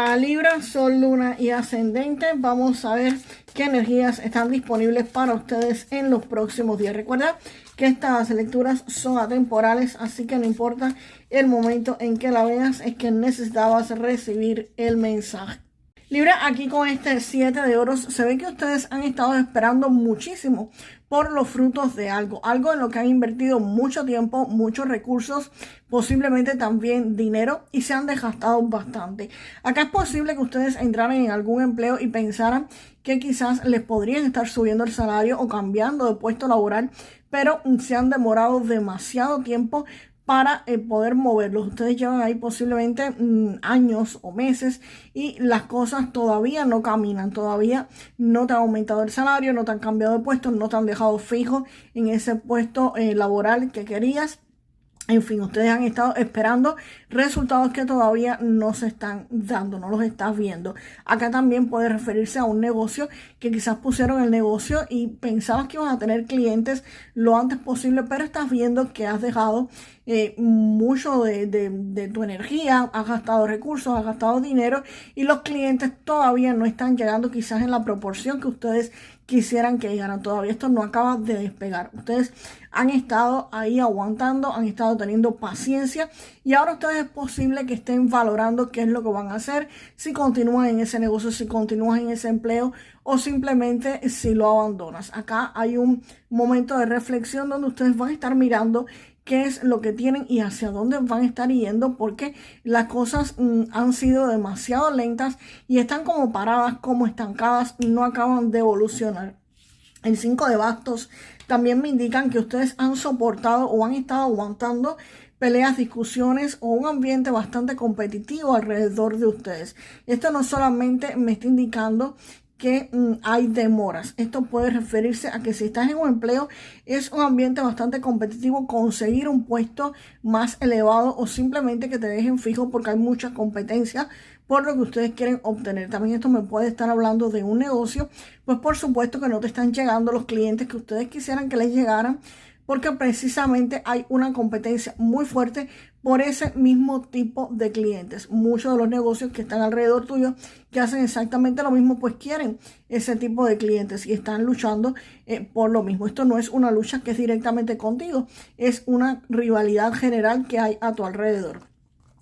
Para Libra, Sol, Luna y Ascendente, vamos a ver qué energías están disponibles para ustedes en los próximos días. Recuerda que estas lecturas son atemporales, así que no importa el momento en que la veas, es que necesitabas recibir el mensaje. Libra, aquí con este 7 de oros, se ve que ustedes han estado esperando muchísimo por los frutos de algo en lo que han invertido mucho tiempo, muchos recursos, posiblemente también dinero, y se han desgastado bastante. Acá es posible que ustedes entraran en algún empleo y pensaran que quizás les podrían estar subiendo el salario o cambiando de puesto laboral, pero se han demorado demasiado tiempo para poder moverlos. Ustedes llevan ahí posiblemente años o meses y las cosas todavía no caminan, todavía no te han aumentado el salario, no te han cambiado de puesto, no te han dejado fijo en ese puesto laboral que querías. En fin, ustedes han estado esperando resultados que todavía no se están dando, no los estás viendo. Acá también puede referirse a un negocio que quizás pusieron el negocio y pensabas que ibas a tener clientes lo antes posible, pero estás viendo que has dejado mucho de tu energía, has gastado recursos, has gastado dinero y los clientes todavía no están llegando quizás en la proporción que ustedes quisieran que llegaran. Todavía esto no acaba de despegar. Ustedes han estado ahí aguantando, han estado teniendo paciencia y ahora ustedes es posible que estén valorando qué es lo que van a hacer, si continúan en ese negocio, si continúan en ese empleo o simplemente si lo abandonas. Acá hay un momento de reflexión donde ustedes van a estar mirando qué es lo que tienen y hacia dónde van a estar yendo, porque las cosas han sido demasiado lentas y están como paradas, como estancadas, no acaban de evolucionar. El 5 de bastos también me indican que ustedes han soportado o han estado aguantando peleas, discusiones o un ambiente bastante competitivo alrededor de ustedes. Esto no solamente me está indicando que hay demoras. Esto puede referirse a que si estás en un empleo es un ambiente bastante competitivo, conseguir un puesto más elevado o simplemente que te dejen fijo porque hay mucha competencia por lo que ustedes quieren obtener. También esto me puede estar hablando de un negocio, pues por supuesto que no te están llegando los clientes que ustedes quisieran que les llegaran, porque precisamente hay una competencia muy fuerte por ese mismo tipo de clientes. Muchos de los negocios que están alrededor tuyo, que hacen exactamente lo mismo, pues quieren ese tipo de clientes y están luchando por lo mismo. Esto no es una lucha que es directamente contigo, es una rivalidad general que hay a tu alrededor.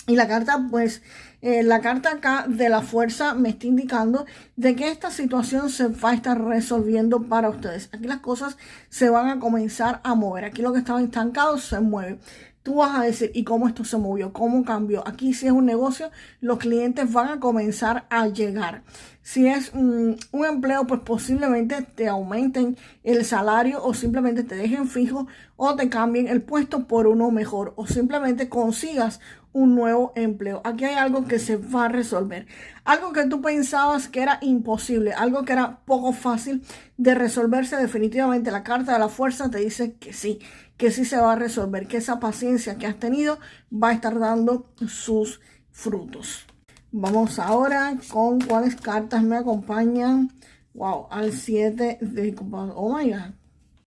Y la carta, pues, la carta acá de la fuerza me está indicando de que esta situación se va a estar resolviendo para ustedes. Aquí las cosas se van a comenzar a mover. Aquí lo que estaba estancado se mueve. Tú vas a decir, ¿y cómo esto se movió? ¿Cómo cambió? Aquí si es un negocio, los clientes van a comenzar a llegar. Si es un empleo, pues posiblemente te aumenten el salario o simplemente te dejen fijo o te cambien el puesto por uno mejor o simplemente consigas un nuevo empleo. Aquí hay algo que se va a resolver. Algo que tú pensabas que era imposible, algo que era poco fácil de resolverse, definitivamente la carta de la fuerza te dice que sí se va a resolver, que esa paciencia que has tenido va a estar dando sus frutos. Vamos ahora con cuáles cartas me acompañan. Wow, al 7 de copas. Oh my God.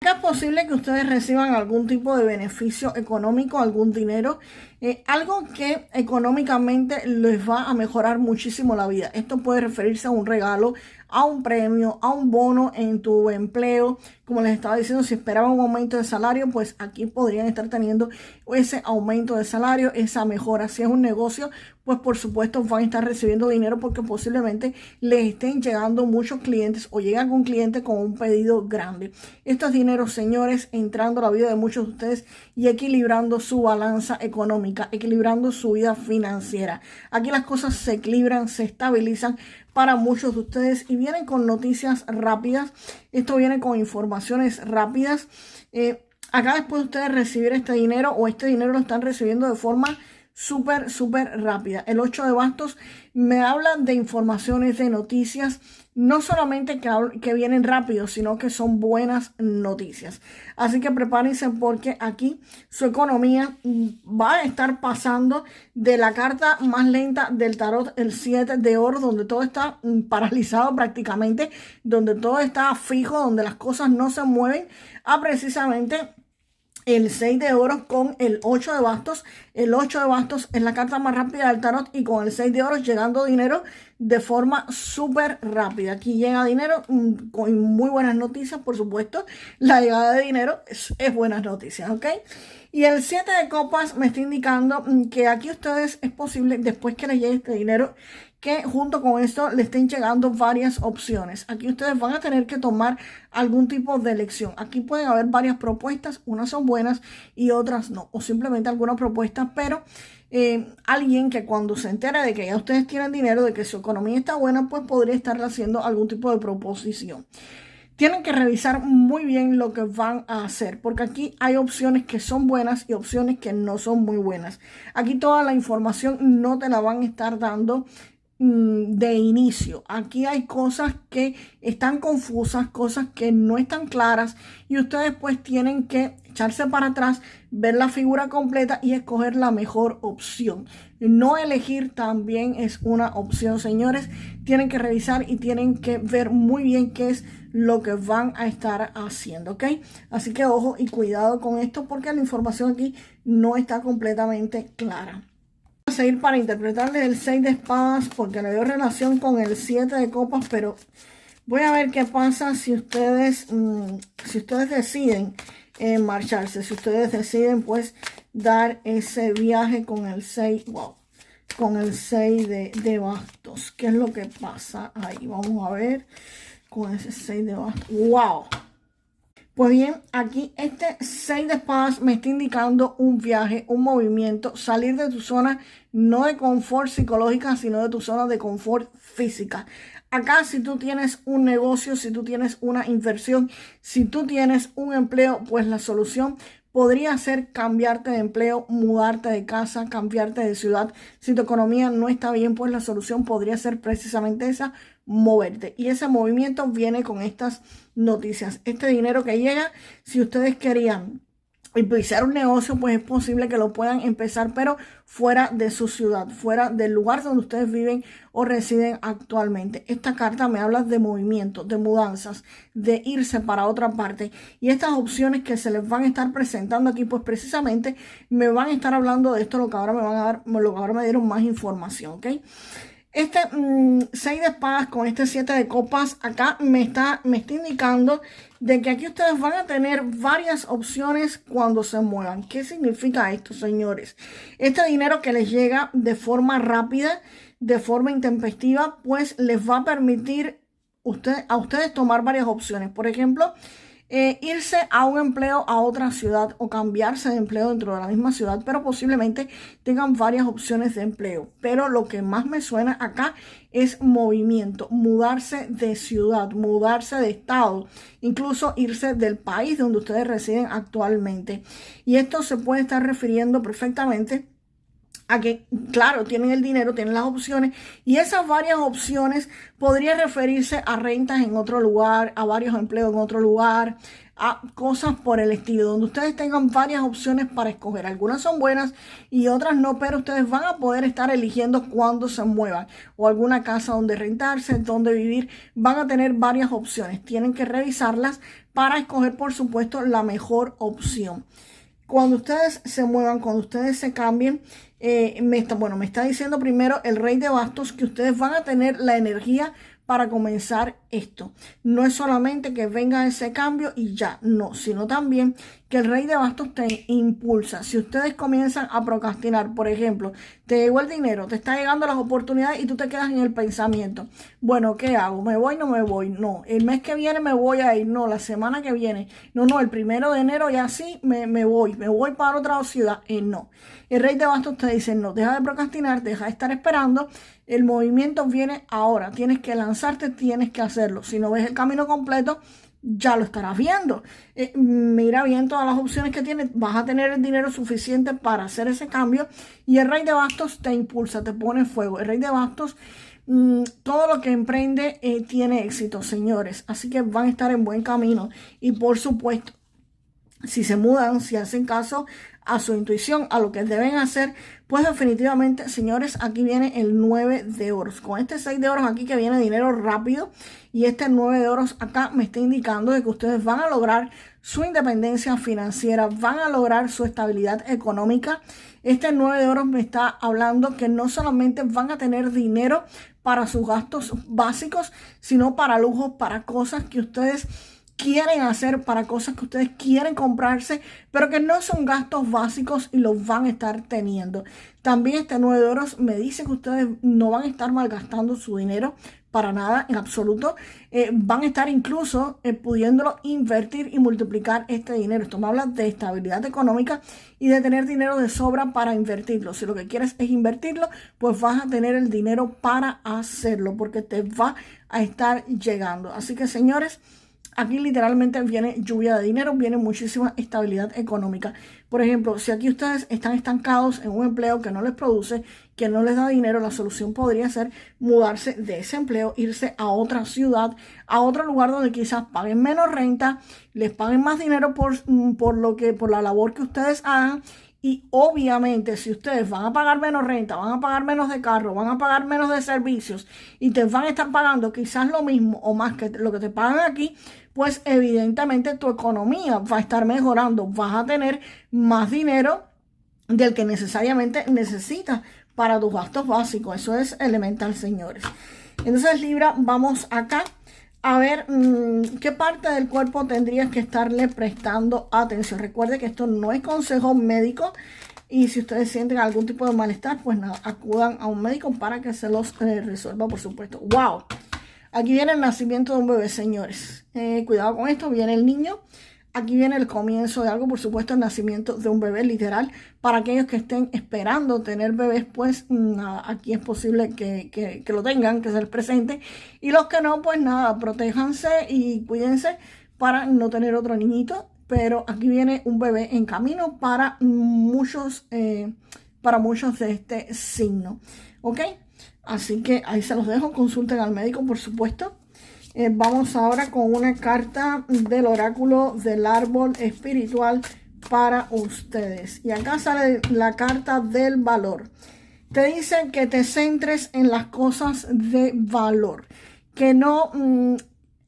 Es posible que ustedes reciban algún tipo de beneficio económico, algún dinero, algo que económicamente les va a mejorar muchísimo la vida. Esto puede referirse a un regalo, a un premio, a un bono en tu empleo. Como les estaba diciendo, si esperaban un aumento de salario, pues aquí podrían estar teniendo ese aumento de salario, esa mejora. Si es un negocio, pues por supuesto van a estar recibiendo dinero porque posiblemente les estén llegando muchos clientes o llega algún cliente con un pedido grande. Estos dineros, señores, entrando a la vida de muchos de ustedes y equilibrando su balanza económica, equilibrando su vida financiera. Aquí las cosas se equilibran, se estabilizan para muchos de ustedes y vienen con noticias rápidas. Esto viene con informaciones rápidas. Acá después de ustedes recibir este dinero o este dinero lo están recibiendo de forma súper rápida. El 8 de bastos me habla de informaciones, de noticias, no solamente que vienen rápido, sino que son buenas noticias. Así que prepárense porque aquí su economía va a estar pasando de la carta más lenta del tarot, el 7 de oro, donde todo está paralizado prácticamente, donde todo está fijo, donde las cosas no se mueven, a precisamente el 6 de oros con el 8 de bastos. El 8 de bastos es la carta más rápida del tarot y con el 6 de oros llegando dinero de forma súper rápida. Aquí llega dinero con muy buenas noticias, por supuesto. La llegada de dinero es buenas noticias, ¿ok? Y el 7 de copas me está indicando que aquí ustedes es posible, después que les llegue este dinero, que junto con esto le estén llegando varias opciones. Aquí ustedes van a tener que tomar algún tipo de elección. Aquí pueden haber varias propuestas, unas son buenas y otras no, o simplemente algunas propuestas, pero alguien que cuando se entere de que ya ustedes tienen dinero, de que su economía está buena, pues podría estarle haciendo algún tipo de proposición. Tienen que revisar muy bien lo que van a hacer, porque aquí hay opciones que son buenas y opciones que no son muy buenas. Aquí toda la información no te la van a estar dando de inicio. Aquí hay cosas que están confusas, cosas que no están claras y ustedes pues tienen que echarse para atrás, ver la figura completa y escoger la mejor opción. No elegir también es una opción, señores. Tienen que revisar y tienen que ver muy bien qué es lo que van a estar haciendo, ¿ok? Así que ojo y cuidado con esto porque la información aquí no está completamente clara. Vamos a seguir para interpretarles el 6 de espadas porque le dio relación con el 7 de copas, pero voy a ver qué pasa si ustedes deciden marcharse, si ustedes deciden pues dar ese viaje con el 6, wow, con el 6 de bastos. ¿Qué es lo que pasa ahí? Vamos a ver con ese 6 de bastos. ¡Wow! Pues bien, aquí este 6 de espadas me está indicando un viaje, un movimiento, salir de tu zona no de confort psicológica, sino de tu zona de confort física. Acá si tú tienes un negocio, si tú tienes una inversión, si tú tienes un empleo, pues la solución podría ser cambiarte de empleo, mudarte de casa, cambiarte de ciudad. Si tu economía no está bien, pues la solución podría ser precisamente esa, moverte. Y ese movimiento viene con estas noticias. Este dinero que llega, si ustedes querían empezar un negocio, pues es posible que lo puedan empezar, pero fuera de su ciudad, fuera del lugar donde ustedes viven o residen actualmente. Esta carta me habla de movimiento, de mudanzas, de irse para otra parte. Y estas opciones que se les van a estar presentando aquí, pues precisamente me van a estar hablando de esto, lo que ahora me van a dar, lo que ahora me dieron más información, ¿ok? Este 6 de espadas con este 7 de copas acá me está indicando de que aquí ustedes van a tener varias opciones cuando se muevan. ¿Qué significa esto, señores? Este dinero que les llega de forma rápida, de forma intempestiva, pues les va a permitir a ustedes tomar varias opciones. Por ejemplo, irse a un empleo a otra ciudad o cambiarse de empleo dentro de la misma ciudad, pero posiblemente tengan varias opciones de empleo. Pero lo que más me suena acá es movimiento, mudarse de ciudad, mudarse de estado, incluso irse del país donde ustedes residen actualmente. Y esto se puede estar refiriendo perfectamente a que, claro, tienen el dinero, tienen las opciones y esas varias opciones podrían referirse a rentas en otro lugar, a varios empleos en otro lugar, a cosas por el estilo, donde ustedes tengan varias opciones para escoger. Algunas son buenas y otras no, pero ustedes van a poder estar eligiendo cuándo se muevan o alguna casa donde rentarse, donde vivir. Van a tener varias opciones. Tienen que revisarlas para escoger, por supuesto, la mejor opción. Cuando ustedes se muevan, cuando ustedes se cambien, me está diciendo primero el Rey de Bastos que ustedes van a tener la energía para comenzar esto. No es solamente que venga ese cambio y ya, no, sino también que el Rey de Bastos te impulsa. Si ustedes comienzan a procrastinar, por ejemplo, te llegó el dinero, te está llegando las oportunidades y tú te quedas en el pensamiento. Bueno, ¿qué hago? ¿Me voy? ¿No me voy? No, el mes que viene me voy a ir. No, la semana que viene. No, el 1 de enero ya sí me voy para otra ciudad. No. El Rey de Bastos te dice, no, deja de procrastinar, deja de estar esperando. El movimiento viene ahora. Tienes que lanzarte, tienes que hacerlo. Si no ves el camino completo, ya lo estarás viendo. Mira bien todas las opciones que tienes. Vas a tener el dinero suficiente para hacer ese cambio. Y el Rey de Bastos te impulsa, te pone fuego. El Rey de Bastos, todo lo que emprende tiene éxito, señores. Así que van a estar en buen camino. Y por supuesto, si se mudan, si hacen caso a su intuición, a lo que deben hacer, pues definitivamente, señores, aquí viene el 9 de oros. Con este 6 de oros aquí que viene dinero rápido y este 9 de oros acá me está indicando de que ustedes van a lograr su independencia financiera, van a lograr su estabilidad económica. Este 9 de oros me está hablando que no solamente van a tener dinero para sus gastos básicos, sino para lujos, para cosas que ustedes quieren hacer, para cosas que ustedes quieren comprarse, pero que no son gastos básicos y los van a estar teniendo. También este 9 de oros me dice que ustedes no van a estar malgastando su dinero para nada, en absoluto. Van a estar incluso pudiéndolo invertir y multiplicar este dinero. Esto me habla de estabilidad económica y de tener dinero de sobra para invertirlo. Si lo que quieres es invertirlo, pues vas a tener el dinero para hacerlo, porque te va a estar llegando. Así que, señores, aquí literalmente viene lluvia de dinero, viene muchísima estabilidad económica. Por ejemplo, si aquí ustedes están estancados en un empleo que no les produce, que no les da dinero, la solución podría ser mudarse de ese empleo, irse a otra ciudad, a otro lugar donde quizás paguen menos renta, les paguen más dinero por la labor que ustedes hagan. Y obviamente, si ustedes van a pagar menos renta, van a pagar menos de carro, van a pagar menos de servicios y te van a estar pagando quizás lo mismo o más que lo que te pagan aquí, pues evidentemente tu economía va a estar mejorando, vas a tener más dinero del que necesariamente necesitas para tus gastos básicos. Eso es elemental, señores. Entonces, Libra, vamos acá a ver qué parte del cuerpo tendrías que estarle prestando atención. Recuerde que esto no es consejo médico y si ustedes sienten algún tipo de malestar, pues nada, acudan a un médico para que se los resuelva, por supuesto. ¡Wow! Aquí viene el nacimiento de un bebé, señores. Cuidado con esto, viene el niño. Aquí viene el comienzo de algo, por supuesto, el nacimiento de un bebé, literal. Para aquellos que estén esperando tener bebés, pues nada, aquí es posible que lo tengan, que se les presente. Y los que no, pues nada, protéjanse y cuídense para no tener otro niñito. Pero aquí viene un bebé en camino para muchos de este signo. ¿Ok? Así que ahí se los dejo, consulten al médico, por supuesto. Vamos ahora con una carta del oráculo del árbol espiritual para ustedes. Y acá sale la carta del valor. Te dicen que te centres en las cosas de valor. Que no...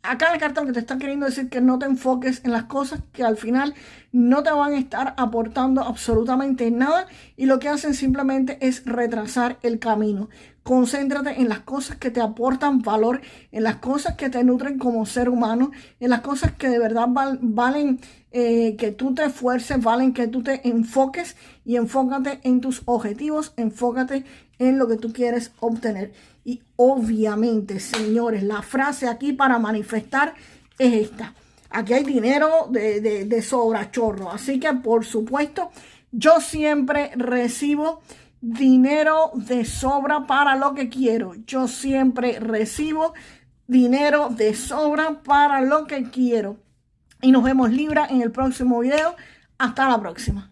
acá la carta lo que te está queriendo decir que no te enfoques en las cosas que al final no te van a estar aportando absolutamente nada y lo que hacen simplemente es retrasar el camino. Concéntrate en las cosas que te aportan valor, en las cosas que te nutren como ser humano, en las cosas que de verdad valen que tú te esfuerces, valen que tú te enfoques y enfócate en tus objetivos, enfócate en lo que tú quieres obtener. Y obviamente, señores, la frase aquí para manifestar es esta. Aquí hay dinero de sobra, chorro. Así que, por supuesto, yo siempre recibo dinero de sobra para lo que quiero. Yo siempre recibo dinero de sobra para lo que quiero. Y nos vemos, Libra, en el próximo video. Hasta la próxima.